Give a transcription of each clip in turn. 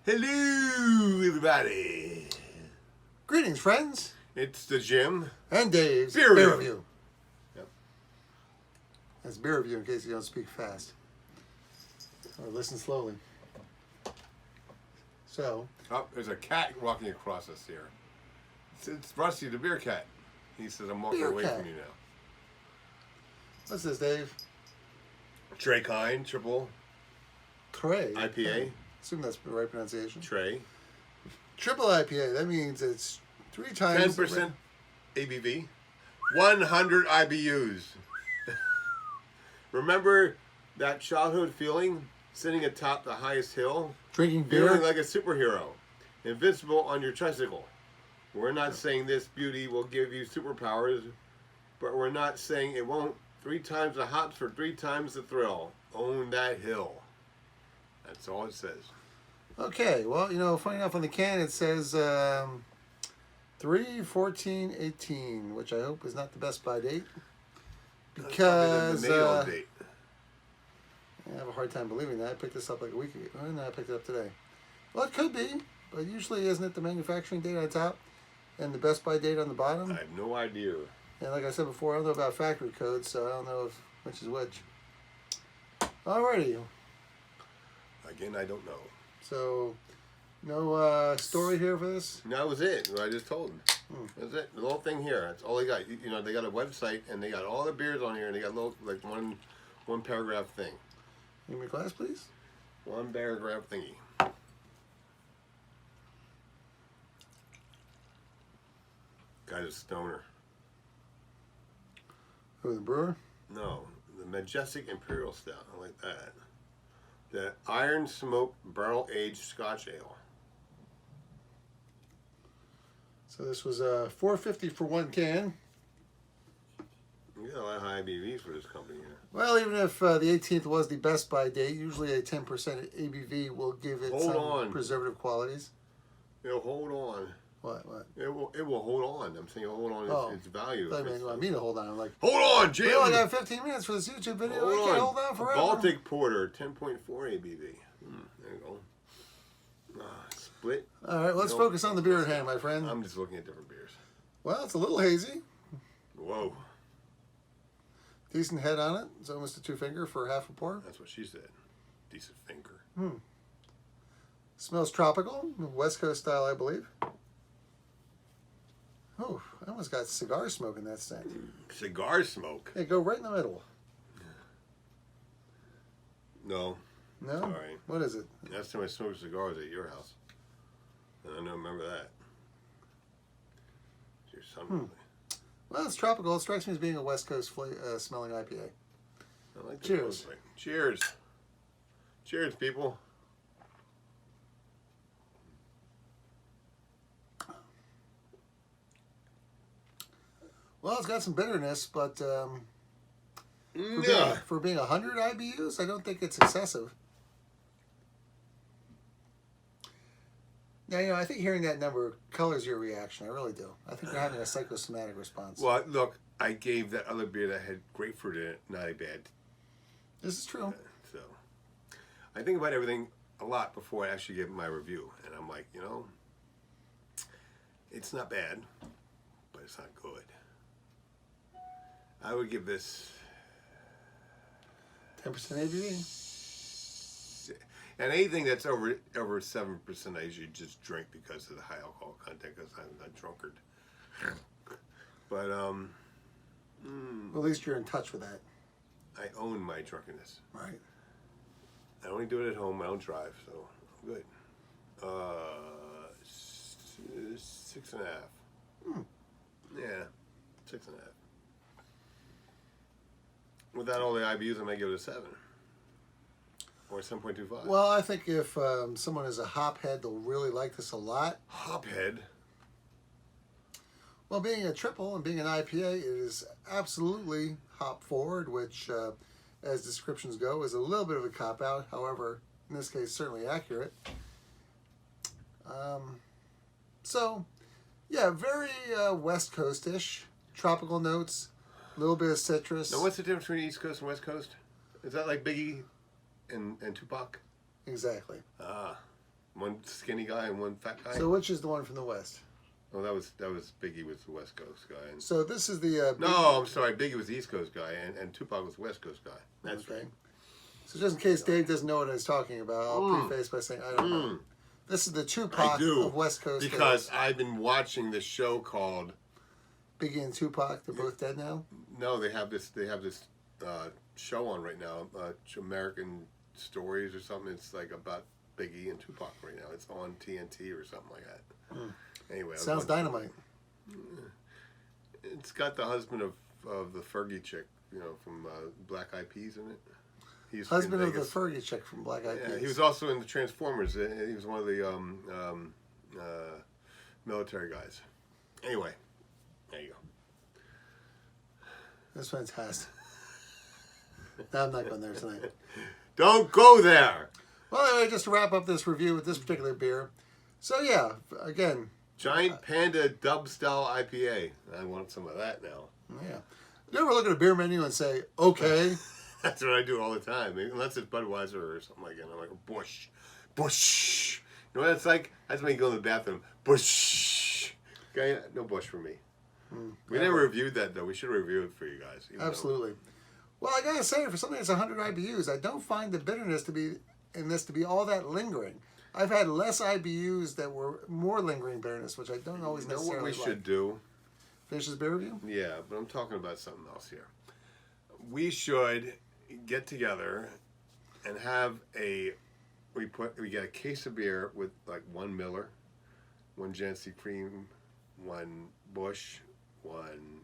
Hello, everybody. Greetings, friends. It's the Jimm And Dave's Beer Review. Review. Yep. That's beer review in case you don't speak fast. Or listen slowly. So, Oh, there's a cat walking across us here. It's Rusty, the beer cat. He says, I'm walking Beer away cat. from you now. what's this, Dave? Trey Kind, triple Trey. IPA. Assume that's the right pronunciation. Trey. Triple IPA. That means it's 3 times 10% ABV. 100 IBUs. Remember that childhood feeling? Sitting atop the highest hill? Drinking beer. Feeling like a superhero. Invincible on your tricycle. We're not saying this beauty will give you superpowers, but we're not saying it won't. 3 times the hops for 3 times the thrill. Own that hill. That's all it says. Okay, well, funny enough, on the can it says 3/14/18, which I hope is not the best by date. Because the mail date. I have a hard time believing that. I picked this up like a week ago. Oh, no, I picked it up today. Well, it could be, but usually isn't it the manufacturing date on the top and the best by date on the bottom? I have no idea. And like I said before, I don't know about factory codes, so I don't know which is which. Alrighty. Again, I don't know. So, no story here for this? That was it. What I just told them. That's it. The little thing here. That's all they got. They got a website and they got all the beers on here and they got little like one paragraph thing. Give me a glass, please. One paragraph thingy. Guy's a stoner. Who, the brewer? No, the Majestic Imperial Stout. I like that. The Iron Smoke Barrel Aged Scotch Ale. So this was $4.50 for 1 can. You got a lot of high ABVs for this company here. Well, even if the 18th was the best by date, usually a 10% ABV will give it some preservative qualities. Hold on. What? It will hold on. I'm saying hold on its value. I mean, you want me to hold on. I'm like, hold on, Jim. We only got 15 minutes for this YouTube video. We can't hold on forever. Baltic Porter, 10.4 ABV. There you go. Split. All right, let's focus on the beer at hand, my friend. I'm just looking at different beers. Well, it's a little hazy. Whoa. Decent head on it. It's almost a 2-finger for half a pour. That's what she said. Decent finger. Smells tropical, West Coast style, I believe. Oh, I almost got cigar smoke in that scent. Cigar smoke? Hey, go right in the middle. No. No? Sorry. What is it? Last time I smoked cigars at your house. And I don't remember that. Your son. Well, it's tropical. It strikes me as being a West Coast smelling IPA. I like the Cheers. flavor. Cheers. Cheers, people. Well, it's got some bitterness, but for being 100 IBUs, I don't think it's excessive. Now, I think hearing that number colors your reaction. I really do. I think you're having a psychosomatic response. Well, look, I gave that other beer that had grapefruit in it not a bad. This is true. So, I think about everything a lot before I actually give my review. And I'm like, it's not bad, but it's not good. I would give this 10% ABV. And anything that's over 7%, I usually just drink because of the high alcohol content, because I'm a drunkard. But Well, at least you're in touch with that. I own my drunkenness. Right. I only do it at home. I don't drive, so I'm good. 6.5. Yeah, 6.5. Without all the IBUs, I might give it a 7. Or 7.25. Well, I think if someone is a hop head, they'll really like this a lot. Hophead? Well, being a triple and being an IPA, it is absolutely hop forward, which, as descriptions go, is a little bit of a cop-out. However, in this case, certainly accurate. So, yeah, very West Coast-ish. Tropical notes, a little bit of citrus. Now, what's the difference between East Coast and West Coast? Is that like Biggie and Tupac? Exactly. Ah. One skinny guy and one fat guy. So which is the one from the West? Oh, that was Biggie was the West Coast guy. And, So this is the... no, I'm sorry. Biggie was the East Coast guy, and Tupac was the West Coast guy. That's okay. right. So just in case Dave doesn't know what I was talking about, I'll preface by saying I don't know. This is the Tupac of West Coast. Because I've been watching this show called Biggie and Tupac. They're both dead now. No, they have this show on right now, American Stories or something. It's like about Biggie and Tupac right now. It's on TNT or something like that. Anyway, Sounds dynamite. It's got the husband of the Fergie chick, from Black Eyed Peas in it. He's husband of the Fergie chick from Black Eyed Peas. Yeah, he was also in the Transformers. He was one of the military guys. Anyway, there you go. That's fantastic. No, I'm not going there tonight. Don't go there. Well, anyway, just to wrap up this review with this particular beer. So yeah, again, Giant Panda Dub Style IPA. I want some of that now. Yeah. You ever look at a beer menu and say, okay? That's what I do all the time. Unless it's Budweiser or something like that. I'm like, Bush. Bush. You know what that's like? That's when you go to the bathroom. Bush. Okay, no Bush for me. We never reviewed that, though. We should review it for you guys. Absolutely. Well, I gotta say, for something that's 100 IBUs, I don't find the bitterness to be all that lingering. I've had less IBUs that were more lingering bitterness, which I don't always necessarily like. What we should do? Finish this beer review? Yeah, but I'm talking about something else here. We should get together and have we get a case of beer with like one Miller, one Genesee Cream, one Bush, one,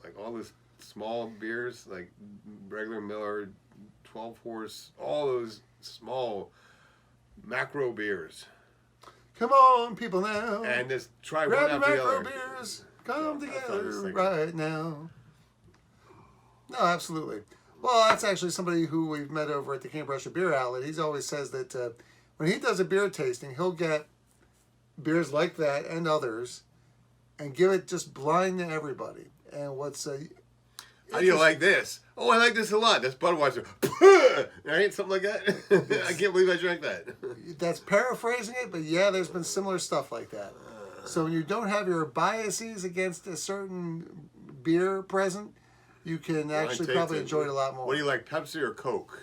like all those small beers, like regular Miller, 12 horse, all those small macro beers. Come on, people now. And just try grab one after the other. Grab macro beers. Come together right now. No, absolutely. Well, that's actually somebody who we've met over at the Camp Russia Beer Outlet. He always says that when he does a beer tasting, he'll get beers like that and others and give it just blind to everybody. And what's... How do you like this? Oh, I like this a lot. That's Budweiser. Right? Something like that. I can't believe I drank that. That's paraphrasing it, but yeah, there's been similar stuff like that. So when you don't have your biases against a certain beer present, you can actually probably enjoy it a lot more. What do you like, Pepsi or Coke?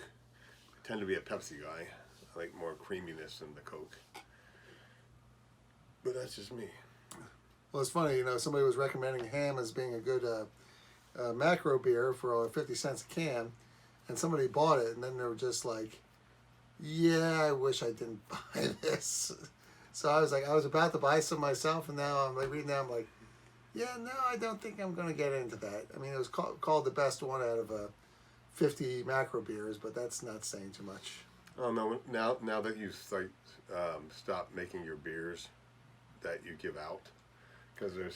I tend to be a Pepsi guy. I like more creaminess than the Coke. But that's just me. Well, it's funny, somebody was recommending Ham as being a good macro beer for 50 cents a can, and somebody bought it, and then they were just like, yeah, I wish I didn't buy this. So I was about to buy some myself, and now I'm like reading that, I'm like, yeah, no, I don't think I'm going to get into that. I mean, it was called the best one out of 50 macro beers, but that's not saying too much. Oh, no, now that you've stopped making your beers that you give out,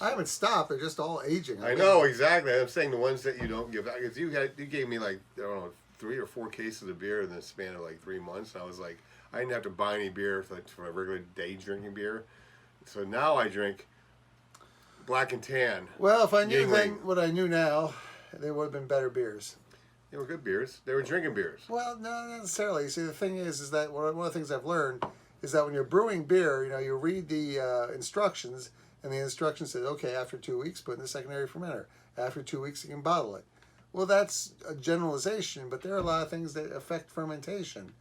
I haven't stopped. They're just all aging. I know, exactly. I'm saying the ones that you don't give out. Because you gave me like, I don't know, 3 or 4 cases of beer in the span of like 3 months. And I was like, I didn't have to buy any beer for a regular day drinking beer. So now I drink Black and Tan. Well, if I knew then what I knew now, they would have been better beers. They were good beers. They were drinking beers. Well, no, not necessarily. See, the thing is that one of the things I've learned is that when you're brewing beer, you read the instructions. And the instruction says, okay, after 2 weeks, put in the secondary fermenter. After 2 weeks, you can bottle it. Well, that's a generalization, but there are a lot of things that affect fermentation.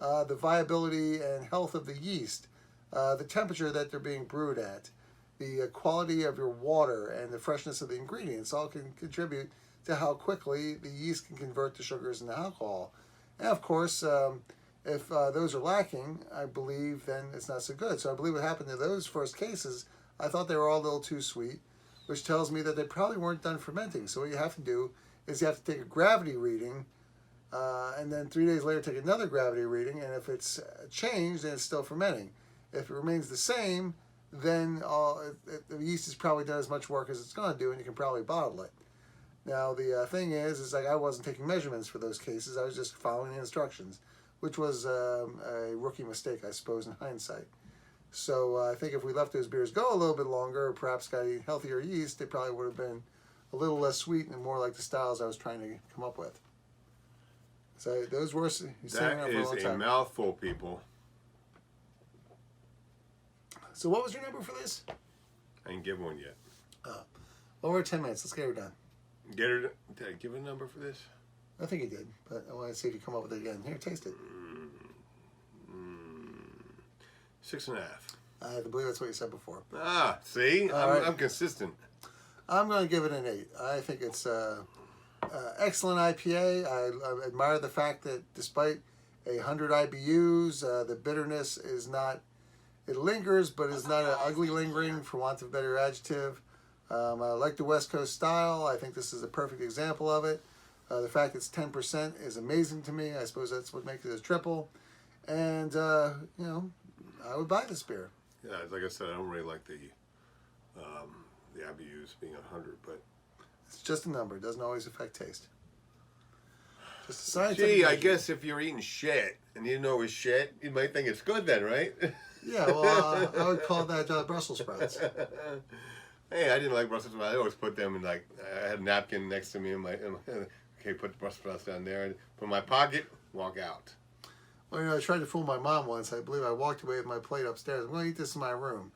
The viability and health of the yeast, the temperature that they're being brewed at, the quality of your water, and the freshness of the ingredients all can contribute to how quickly the yeast can convert the sugars into alcohol. And, of course, if those are lacking, I believe then it's not so good. So I believe what happened to those first cases, I thought they were all a little too sweet, which tells me that they probably weren't done fermenting. So what you have to do is you have to take a gravity reading, and then 3 days later take another gravity reading, and if it's changed, then it's still fermenting. If it remains the same, then the yeast has probably done as much work as it's going to do, and you can probably bottle it. Now, the thing is like I wasn't taking measurements for those cases. I was just following the instructions, which was a rookie mistake, I suppose, in hindsight. So I think if we left those beers go a little bit longer, or perhaps got a healthier yeast, they probably would have been a little less sweet and more like the styles I was trying to come up with. So those were... That is a mouthful, people. So what was your number for this? I didn't give one yet. Well, we're at 10 minutes. Let's get her done. Get her. Did I give a number for this? I think you did, but I want to see if you come up with it again. Here, taste it. 6.5. I believe that's what you said before. Ah, see? I'm consistent. I'm going to give it an 8. I think it's excellent IPA. I admire the fact that despite 100 IBUs, the bitterness is not, it lingers, but is not an ugly lingering, for want of a better adjective. I like the West Coast style. I think this is a perfect example of it. The fact it's 10% is amazing to me. I suppose that's what makes it a triple. And, you know, I would buy this beer. Yeah, like I said, I don't really like the IBUs being 100, but It's just a number. It doesn't always affect taste. Just a scientific gee, I measure. guess if you're eating shit and you know it's shit, you might think it's good then, right? Yeah, well, I would call that Brussels sprouts. Hey, I didn't like Brussels sprouts. I always put them in, like, I had a napkin next to me okay, put the Brussels sprouts down there and put in my pocket, walk out. Well, you know, I tried to fool my mom once. I believe I walked away with my plate upstairs. I'm going to eat this in my room.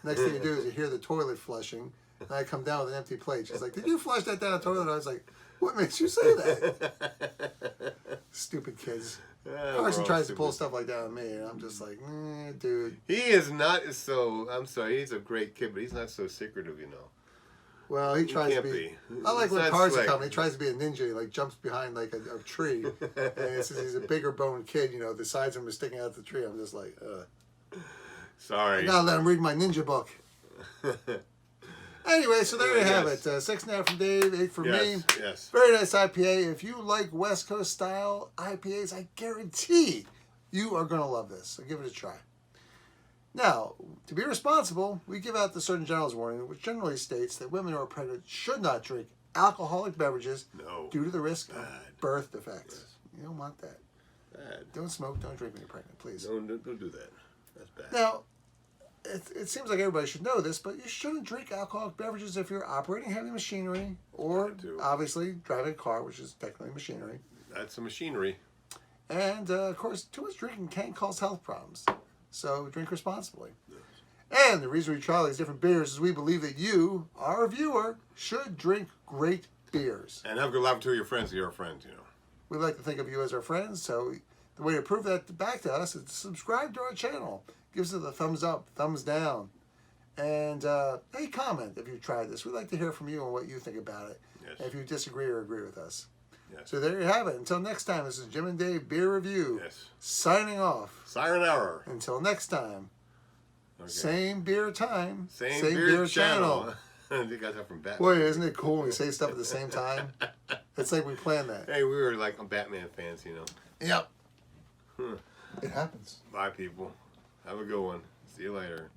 Next thing you do is you hear the toilet flushing, and I come down with an empty plate. She's like, "Did you flush that down the toilet?" I was like, "What makes you say that?" Stupid kids. Carson tries to pull stuff like that on me, and I'm just like, dude. He is not so, I'm sorry, he's a great kid, but he's not so secretive, you know. Well, he tries to can't be. be. I like He's when not Carson slick. comes. He tries to be a ninja. He like jumps behind like a tree, and since he's a bigger boned kid, you know, the sides of him are sticking out the tree. I'm just like, I Sorry. gotta let him read my ninja book. Anyway, so there you have it. Yes. 6.5 from Dave, 8 from me. Yes, yes. Very nice IPA. If you like West Coast style IPAs, I guarantee you are going to love this. So give it a try. Now, to be responsible, we give out the Surgeon General's warning, which generally states that women who are pregnant should not drink alcoholic beverages due to the risk of birth defects. Yes. You don't want that. Bad. Don't smoke, don't drink when you're pregnant, please. Don't do that. That's bad. Now, it seems like everybody should know this, but you shouldn't drink alcoholic beverages if you're operating heavy machinery or, obviously, driving a car, which is technically machinery. That's a machinery. And, of course, too much drinking can cause health problems. So drink responsibly. Yes. And the reason we try all these different beers is we believe that you, our viewer, should drink great beers. And have a good life to your friends if you're a friend, you know. We like to think of you as our friends, so the way to prove that back to us is to subscribe to our channel. Give us a thumbs up, thumbs down. And hey, comment if you've tried this. We'd like to hear from you on what you think about it. Yes. And if you disagree or agree with us. Yes. So there you have it. Until next time, this is Jim and Dave Beer Review. Yes. Signing off. Siren hour. Until next time. Okay. Same beer time. Same beer channel. You guys are from Batman. Boy, isn't it cool when we say stuff at the same time? It's like we planned that. Hey, we were like Batman fans, you know. Yep. It happens. Bye, people. Have a good one. See you later.